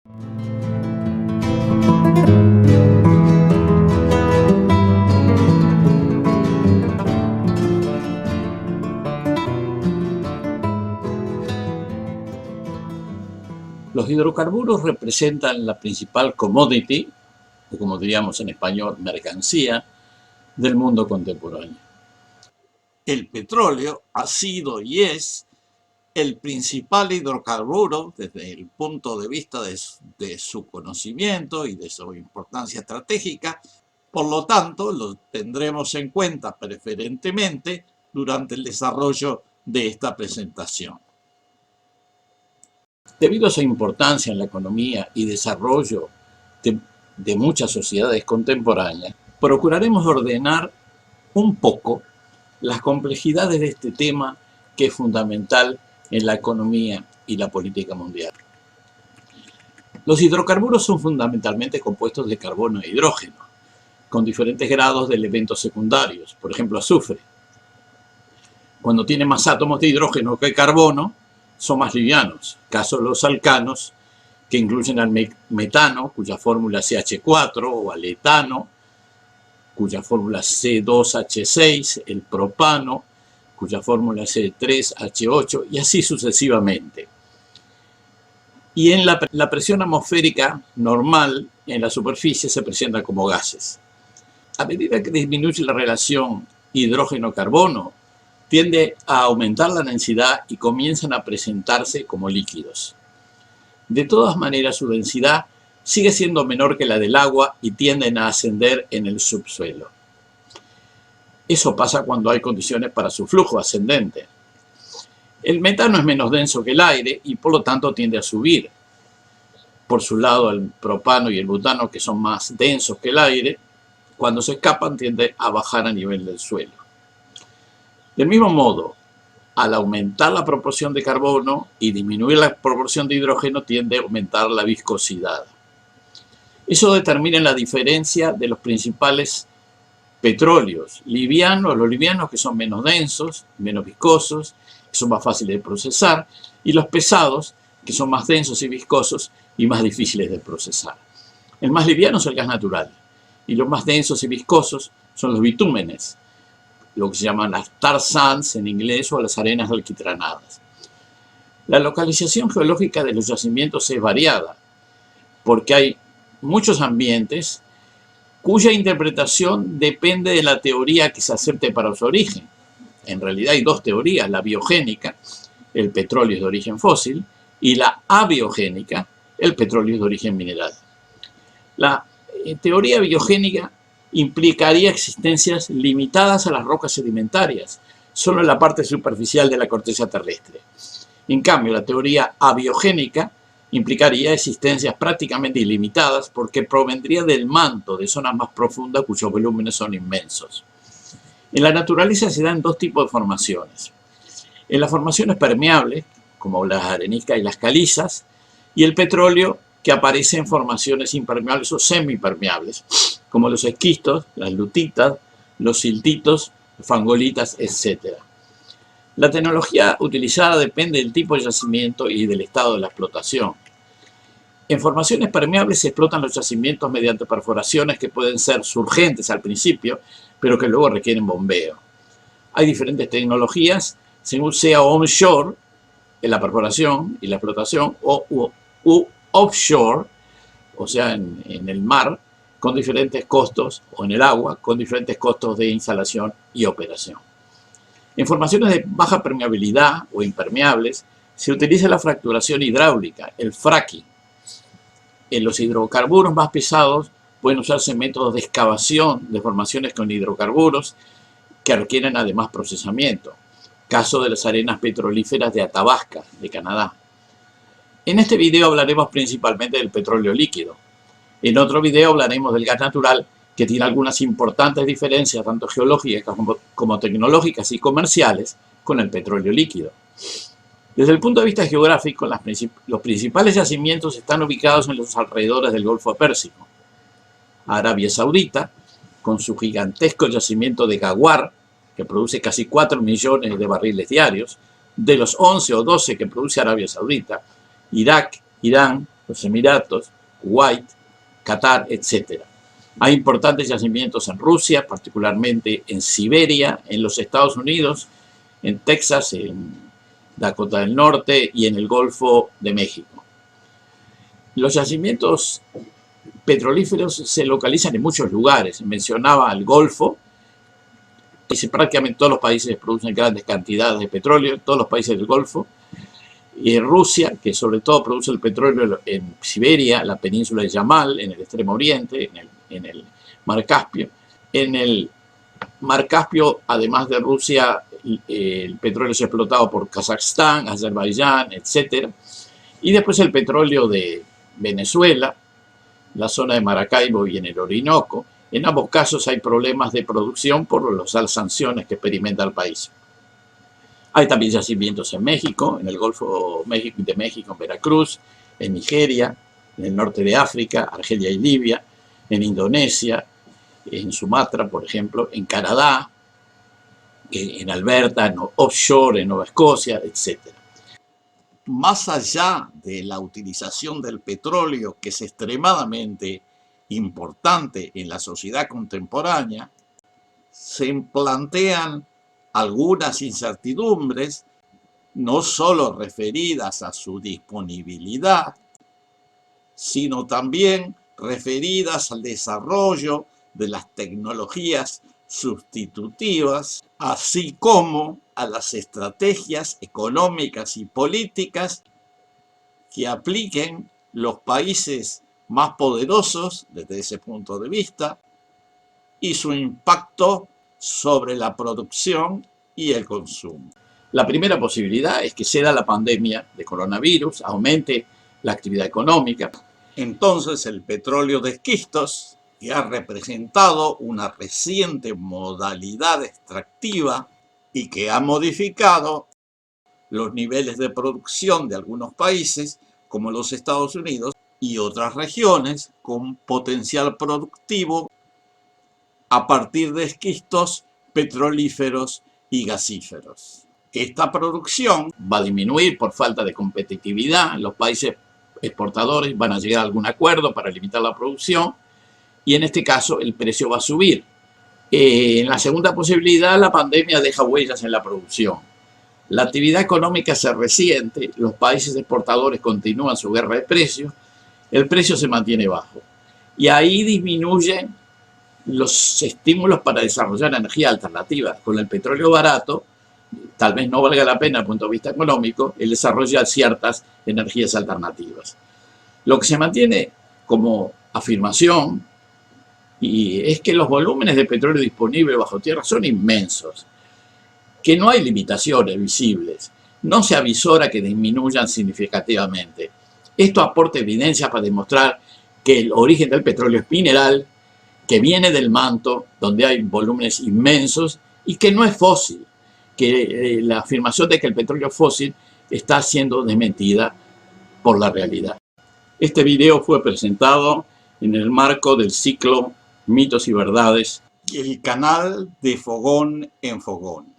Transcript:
Los hidrocarburos representan la principal commodity, o como diríamos en español, mercancía, del mundo contemporáneo. El petróleo ha sido y es el principal hidrocarburo desde el punto de vista de su conocimiento y de su importancia estratégica. Por lo tanto, lo tendremos en cuenta preferentemente durante el desarrollo de esta presentación. Debido a su importancia en la economía y desarrollo de muchas sociedades contemporáneas, procuraremos ordenar un poco las complejidades de este tema que es fundamental en la economía y la política mundial. Los hidrocarburos son fundamentalmente compuestos de carbono e hidrógeno, con diferentes grados de elementos secundarios, por ejemplo azufre. Cuando tiene más átomos de hidrógeno que carbono, son más livianos, caso de los alcanos, que incluyen al metano, cuya fórmula es CH4, o al etano, cuya fórmula es C2H6, el propano, cuya fórmula es C3H8, y así sucesivamente. Y en la presión atmosférica normal, en la superficie, se presentan como gases. A medida que disminuye la relación hidrógeno-carbono, tiende a aumentar la densidad y comienzan a presentarse como líquidos. De todas maneras, su densidad sigue siendo menor que la del agua y tienden a ascender en el subsuelo. Eso pasa cuando hay condiciones para su flujo ascendente. El metano es menos denso que el aire y por lo tanto tiende a subir. Por su lado, el propano y el butano, que son más densos que el aire, cuando se escapan tiende a bajar a nivel del suelo. Del mismo modo, al aumentar la proporción de carbono y disminuir la proporción de hidrógeno, tiende a aumentar la viscosidad. Eso determina la diferencia de los principales petróleos. Los livianos, que son menos densos, menos viscosos, que son más fáciles de procesar, y los pesados, que son más densos y viscosos y más difíciles de procesar. El más liviano es el gas natural, y los más densos y viscosos son los bitúmenes, lo que se llaman las tar sands en inglés, o las arenas alquitranadas. La localización geológica de los yacimientos es variada, porque hay muchos ambientes cuya interpretación depende de la teoría que se acepte para su origen. En realidad hay dos teorías: la biogénica, el petróleo es de origen fósil, y la abiogénica, el petróleo es de origen mineral. La teoría biogénica implicaría existencias limitadas a las rocas sedimentarias, solo en la parte superficial de la corteza terrestre. En cambio, la teoría abiogénica implicaría existencias prácticamente ilimitadas porque provendría del manto de zonas más profundas cuyos volúmenes son inmensos. En la naturaleza se dan dos tipos de formaciones. En las formaciones permeables, como las areniscas y las calizas, y el petróleo, que aparece en formaciones impermeables o semipermeables, como los esquistos, las lutitas, los siltitos, fangolitas, etc. La tecnología utilizada depende del tipo de yacimiento y del estado de la explotación. En formaciones permeables se explotan los yacimientos mediante perforaciones que pueden ser surgentes al principio, pero que luego requieren bombeo. Hay diferentes tecnologías, según sea onshore, en la perforación y la explotación, o offshore, o sea, en el mar, con diferentes costos, o en el agua, con diferentes costos de instalación y operación. En formaciones de baja permeabilidad o impermeables, se utiliza la fracturación hidráulica, el fracking. En los hidrocarburos más pesados pueden usarse métodos de excavación de formaciones con hidrocarburos que requieren además procesamiento. Caso de las arenas petrolíferas de Athabasca, de Canadá. En este video hablaremos principalmente del petróleo líquido. En otro video hablaremos del gas natural, que tiene algunas importantes diferencias, tanto geológicas como tecnológicas y comerciales, con el petróleo líquido. Desde el punto de vista geográfico, los principales yacimientos están ubicados en los alrededores del Golfo Pérsico. Arabia Saudita, con su gigantesco yacimiento de Ghawar, que produce casi 4 millones de barriles diarios, de los 11 o 12 que produce Arabia Saudita. Irak, Irán, los Emiratos, Kuwait, Qatar, etc. Hay importantes yacimientos en Rusia, particularmente en Siberia, en los Estados Unidos, en Texas, en Dakota del Norte y en el Golfo de México. Los yacimientos petrolíferos se localizan en muchos lugares. Mencionaba el Golfo, y prácticamente todos los países producen grandes cantidades de petróleo, todos los países del Golfo. Y en Rusia, que sobre todo produce el petróleo en Siberia, la península de Yamal, en el extremo oriente, en el Mar Caspio. En el Mar Caspio, además de Rusia, el petróleo es explotado por Kazajstán, Azerbaiyán, etc. Y después el petróleo de Venezuela, la zona de Maracaibo y en el Orinoco. En ambos casos hay problemas de producción por las sanciones que experimenta el país. Hay también yacimientos en México, en el Golfo de México, en Veracruz, en Nigeria, en el norte de África, Argelia y Libia, en Indonesia, en Sumatra, por ejemplo, en Canadá, en Alberta, en offshore, en Nueva Escocia, etc. Más allá de la utilización del petróleo, que es extremadamente importante en la sociedad contemporánea, se plantean algunas incertidumbres, no solo referidas a su disponibilidad, sino también referidas al desarrollo de las tecnologías sustitutivas, así como a las estrategias económicas y políticas que apliquen los países más poderosos desde ese punto de vista y su impacto sobre la producción y el consumo. La primera posibilidad es que se da la pandemia de coronavirus, aumente la actividad económica. Entonces el petróleo de esquistos, que ha representado una reciente modalidad extractiva y que ha modificado los niveles de producción de algunos países, como los Estados Unidos y otras regiones con potencial productivo a partir de esquistos petrolíferos y gasíferos. Esta producción va a disminuir por falta de competitividad. Los países exportadores van a llegar a algún acuerdo para limitar la producción y en este caso el precio va a subir. En la segunda posibilidad, la pandemia deja huellas en la producción. La actividad económica se resiente, los países exportadores continúan su guerra de precios, el precio se mantiene bajo. Y ahí disminuyen los estímulos para desarrollar energía alternativa. Con el petróleo barato, tal vez no valga la pena desde el punto de vista económico el desarrollo de ciertas energías alternativas. Lo que se mantiene como afirmación y es que los volúmenes de petróleo disponible bajo tierra son inmensos, que no hay limitaciones visibles, no se avisora que disminuyan significativamente. Esto aporta evidencia para demostrar que el origen del petróleo es mineral, que viene del manto, donde hay volúmenes inmensos, y que no es fósil, que la afirmación de que el petróleo es fósil está siendo desmentida por la realidad. Este video fue presentado en el marco del ciclo Mitos y Verdades, el canal de Fogón en Fogón.